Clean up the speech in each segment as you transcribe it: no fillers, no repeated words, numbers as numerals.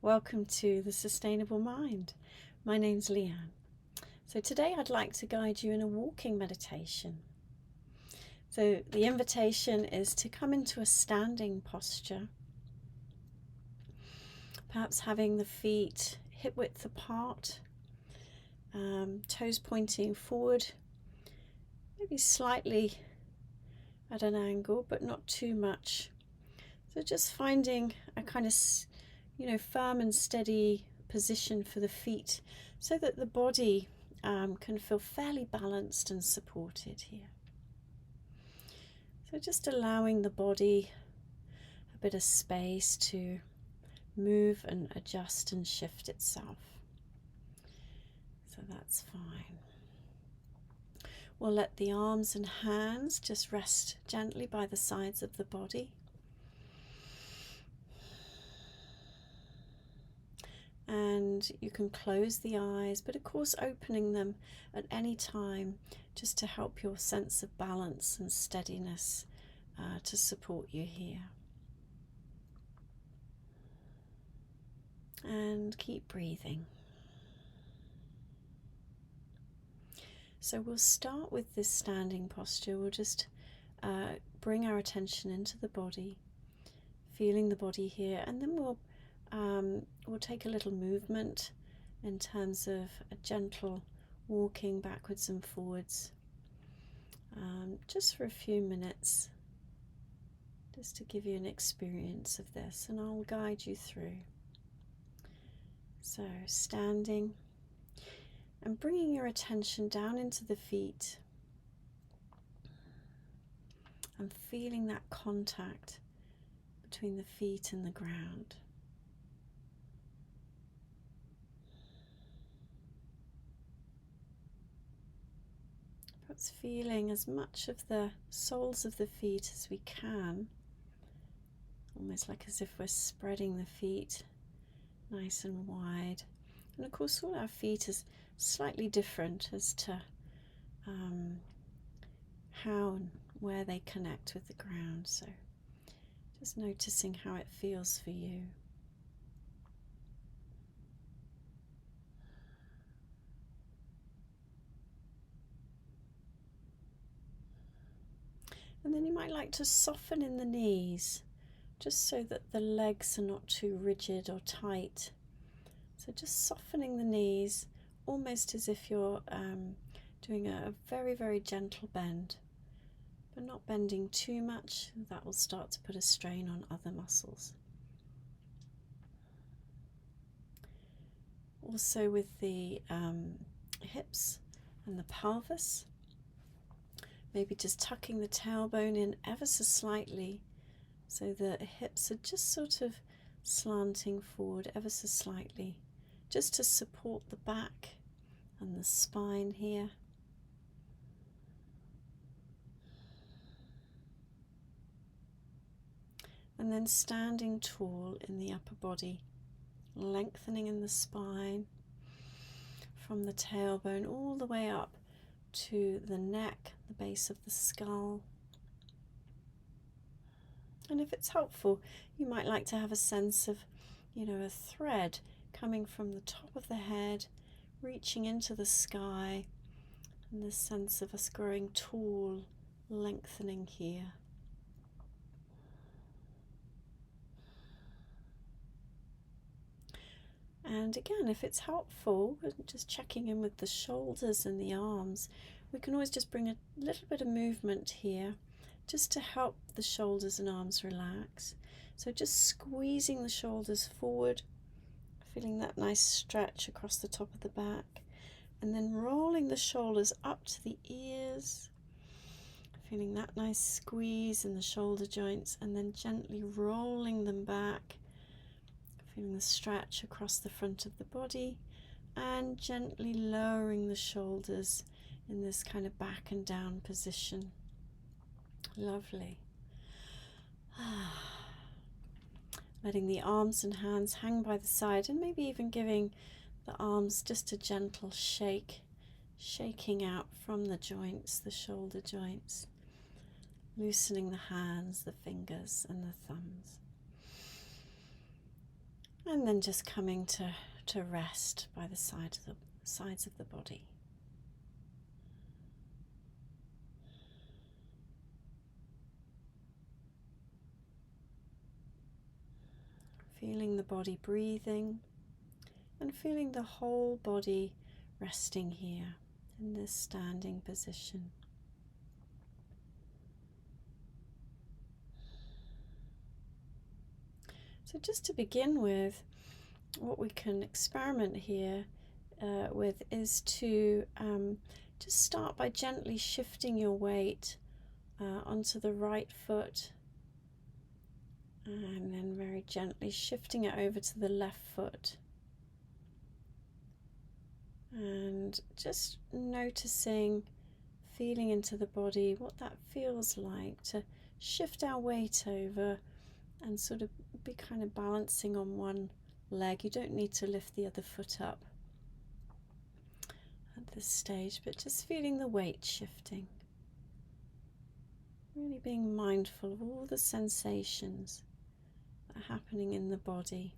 Welcome to The Sustainable Mind. My name's Leanne. So today I'd like to guide you in a walking meditation. So the invitation is to come into a standing posture, perhaps having the feet hip width apart, toes pointing forward, maybe slightly at an angle, but not too much. So just finding a kind of firm and steady position for the feet so that the body can feel fairly balanced and supported here. So just allowing the body a bit of space to move and adjust and shift itself. So that's fine. We'll let the arms and hands just rest gently by the sides of the body. And you can close the eyes, but of course opening them at any time just to help your sense of balance and steadiness to support you here. And keep breathing. So we'll start with this standing posture. We'll just bring our attention into the body, feeling the body here, and then we'll take a little movement in terms of a gentle walking backwards and forwards, just for a few minutes, just to give you an experience of this, and I'll guide you through. So standing and bringing your attention down into the feet and feeling that contact between the feet and the ground. Perhaps feeling as much of the soles of the feet as we can, almost like as if we're spreading the feet nice and wide. And of course all our feet is slightly different as to how and where they connect with the ground, so just noticing how it feels for you. And then you might like to soften in the knees, just so that the legs are not too rigid or tight. So just softening the knees, almost as if you're doing a very, very gentle bend, but not bending too much. That will start to put a strain on other muscles. Also with the hips and the pelvis, maybe just tucking the tailbone in ever so slightly, so the hips are just sort of slanting forward ever so slightly, just to support the back and the spine here. And then standing tall in the upper body, lengthening in the spine from the tailbone all the way up to the neck, the base of the skull. And if it's helpful, you might like to have a sense of, a thread coming from the top of the head, reaching into the sky, and this sense of us growing tall, lengthening here. And again, if it's helpful, just checking in with the shoulders and the arms, we can always just bring a little bit of movement here, just to help the shoulders and arms relax. So just squeezing the shoulders forward, feeling that nice stretch across the top of the back, and then rolling the shoulders up to the ears, feeling that nice squeeze in the shoulder joints, and then gently rolling them back, feeling the stretch across the front of the body, and gently lowering the shoulders in this kind of back and down position. Lovely. Letting the arms and hands hang by the side, and maybe even giving the arms just a gentle shake, shaking out from the joints, the shoulder joints, loosening the hands, the fingers and the thumbs. And then just coming to rest by the sides of the body. Feeling the body breathing and feeling the whole body resting here in this standing position. So just to begin with, what we can experiment here with is to just start by gently shifting your weight onto the right foot, and then very gently shifting it over to the left foot, and just noticing, feeling into the body what that feels like to shift our weight over and sort of be kind of balancing on one leg. You don't need to lift the other foot up at this stage, but just feeling the weight shifting. Really being mindful of all the sensations that are happening in the body,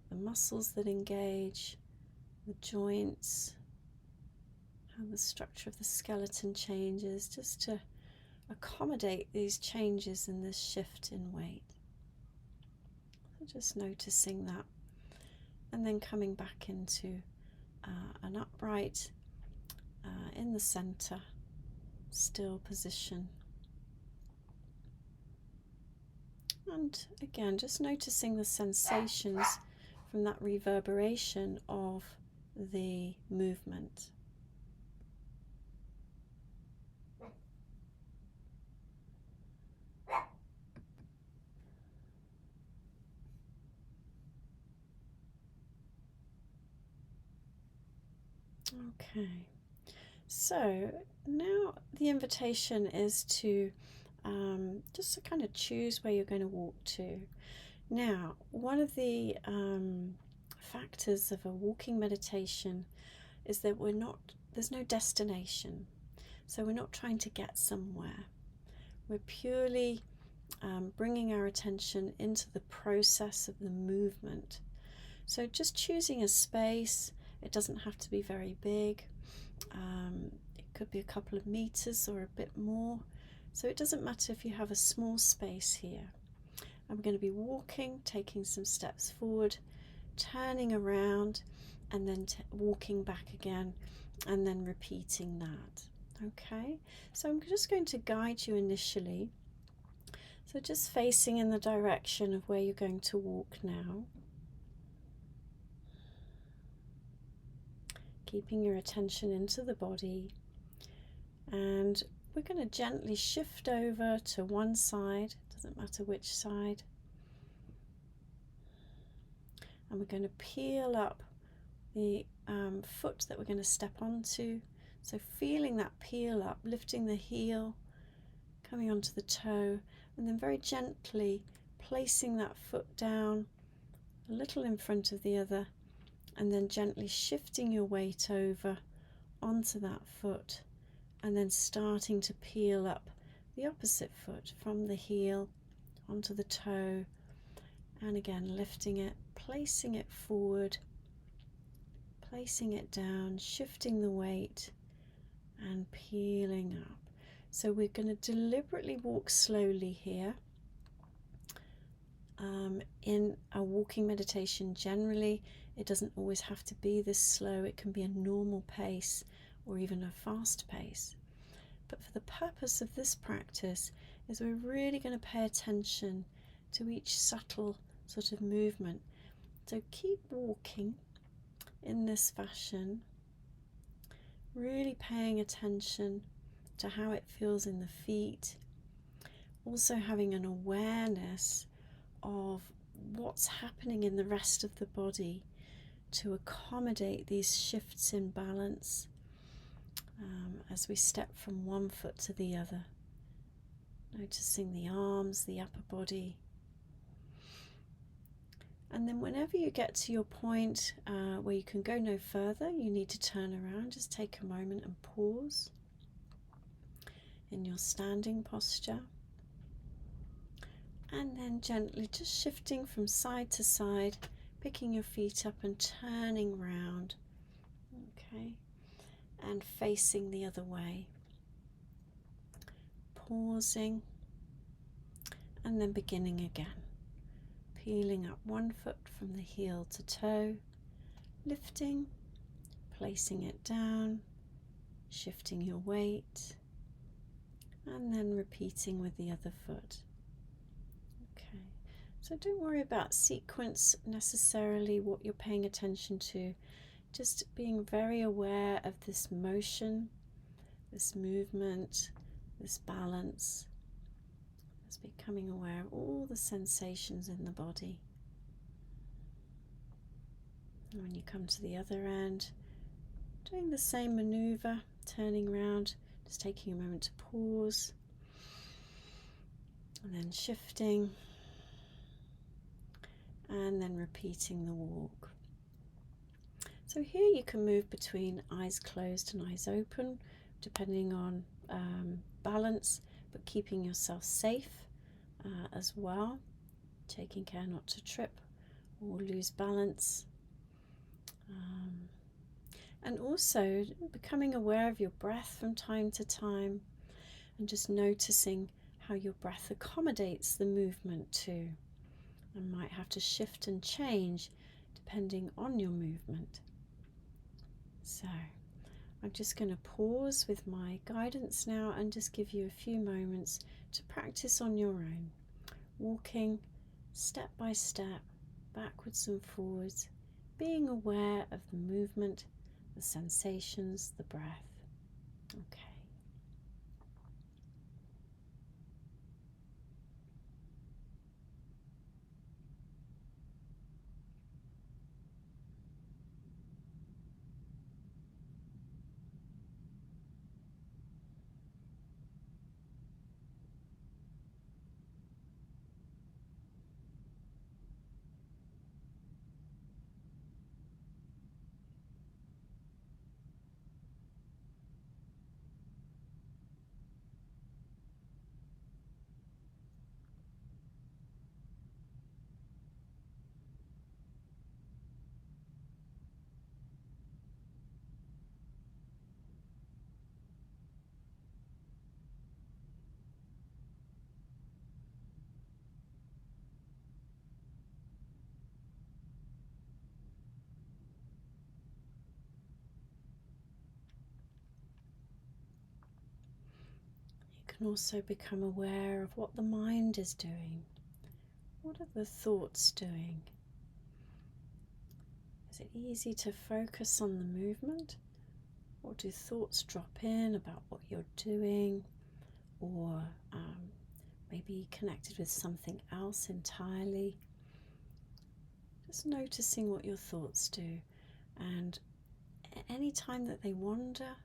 the muscles that engage, the joints, how the structure of the skeleton changes, just to accommodate these changes and this shift in weight. So just noticing that, and then coming back into an upright, in the center, still position. And again, just noticing the sensations from that reverberation of the movement. Okay, so now the invitation is to just to kind of choose where you're going to walk to. Now, one of the factors of a walking meditation is that there's no destination. So we're not trying to get somewhere. We're purely bringing our attention into the process of the movement. So just choosing a space. It doesn't have to be very big. It could be a couple of meters or a bit more. So it doesn't matter if you have a small space here. I'm going to be walking, taking some steps forward, turning around, and then walking back again, and then repeating that. Okay, so I'm just going to guide you initially. So just facing in the direction of where you're going to walk now. Keeping your attention into the body, and we're going to gently shift over to one side, doesn't matter which side, and we're going to peel up the foot that we're going to step onto. So feeling that peel up, lifting the heel, coming onto the toe, and then very gently placing that foot down a little in front of the other, and then gently shifting your weight over onto that foot, and then starting to peel up the opposite foot from the heel onto the toe, and again lifting it, placing it forward, placing it down, shifting the weight and peeling up. So we're going to deliberately walk slowly here. In a walking meditation, generally it doesn't always have to be this slow. It can be a normal pace or even a fast pace. But for the purpose of this practice is we're really going to pay attention to each subtle sort of movement. So keep walking in this fashion, really paying attention to how it feels in the feet, also having an awareness of what's happening in the rest of the body to accommodate these shifts in balance as we step from one foot to the other. Noticing the arms, the upper body. And then whenever you get to your point where you can go no further, you need to turn around. Just take a moment and pause in your standing posture. And then gently just shifting from side to side, picking your feet up and turning round, okay, and facing the other way. Pausing and then beginning again. Peeling up one foot from the heel to toe, lifting, placing it down, shifting your weight, and then repeating with the other foot. Okay, so don't worry about sequence necessarily, what you're paying attention to, just being very aware of this motion, this movement, this balance, just becoming aware of all the sensations in the body. And when you come to the other end, doing the same maneuver, turning around, just taking a moment to pause, and then shifting, and then repeating the walk. So here you can move between eyes closed and eyes open, depending on balance, but keeping yourself safe as well, taking care not to trip or lose balance. And also becoming aware of your breath from time to time, and just noticing how your breath accommodates the movement too, and might have to shift and change depending on your movement. So I'm just going to pause with my guidance now and just give you a few moments to practice on your own, walking step by step, backwards and forwards, being aware of the movement, the sensations, the breath. Okay. You can also become aware of what the mind is doing. What are the thoughts doing? Is it easy to focus on the movement, or do thoughts drop in about what you're doing, or maybe connected with something else entirely? Just noticing what your thoughts do, and any time that they wander,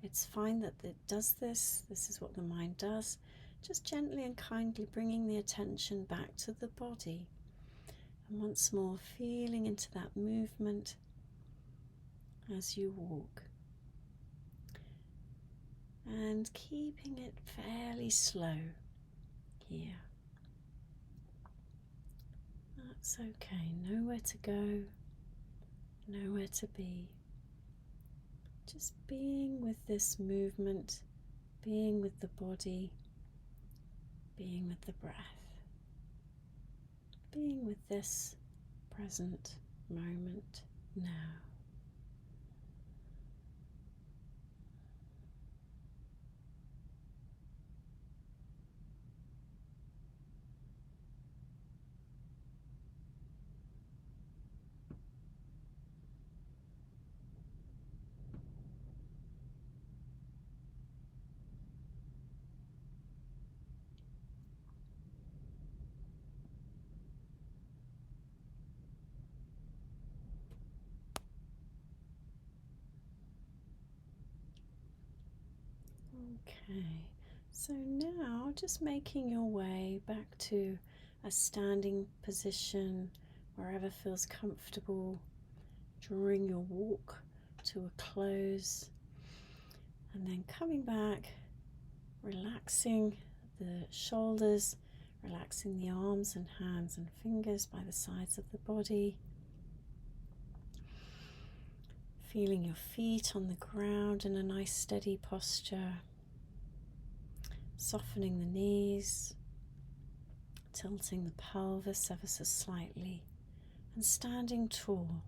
it's fine that it does this. This is what the mind does. Just gently and kindly bringing the attention back to the body. And once more, feeling into that movement as you walk. And keeping it fairly slow here. That's okay. Nowhere to go, nowhere to be. Just being with this movement, being with the body, being with the breath, being with this present moment now. Okay, so now just making your way back to a standing position, wherever feels comfortable, drawing your walk to a close, and then coming back, relaxing the shoulders, relaxing the arms and hands and fingers by the sides of the body, Feeling your feet on the ground in a nice steady posture, softening the knees, tilting the pelvis ever so slightly, and standing tall,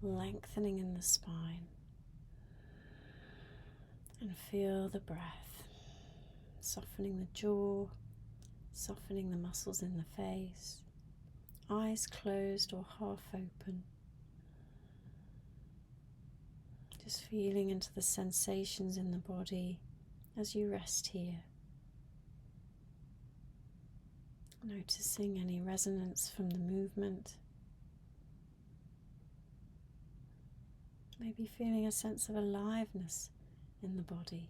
lengthening in the spine. And feel the breath, softening the jaw, softening the muscles in the face, eyes closed or half open. Just feeling into the sensations in the body as you rest here. Noticing any resonance from the movement. Maybe feeling a sense of aliveness in the body.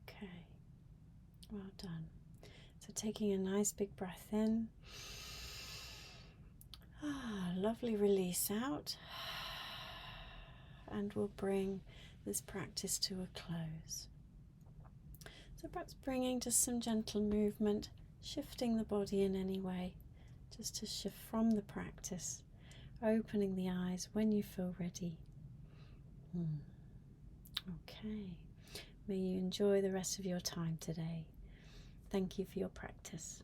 Okay, well done. So taking a nice big breath in. Lovely release out. And we'll bring this practice to a close. So perhaps bringing just some gentle movement, shifting the body in any way, just to shift from the practice, opening the eyes when you feel ready. Okay, may you enjoy the rest of your time today. Thank you for your practice.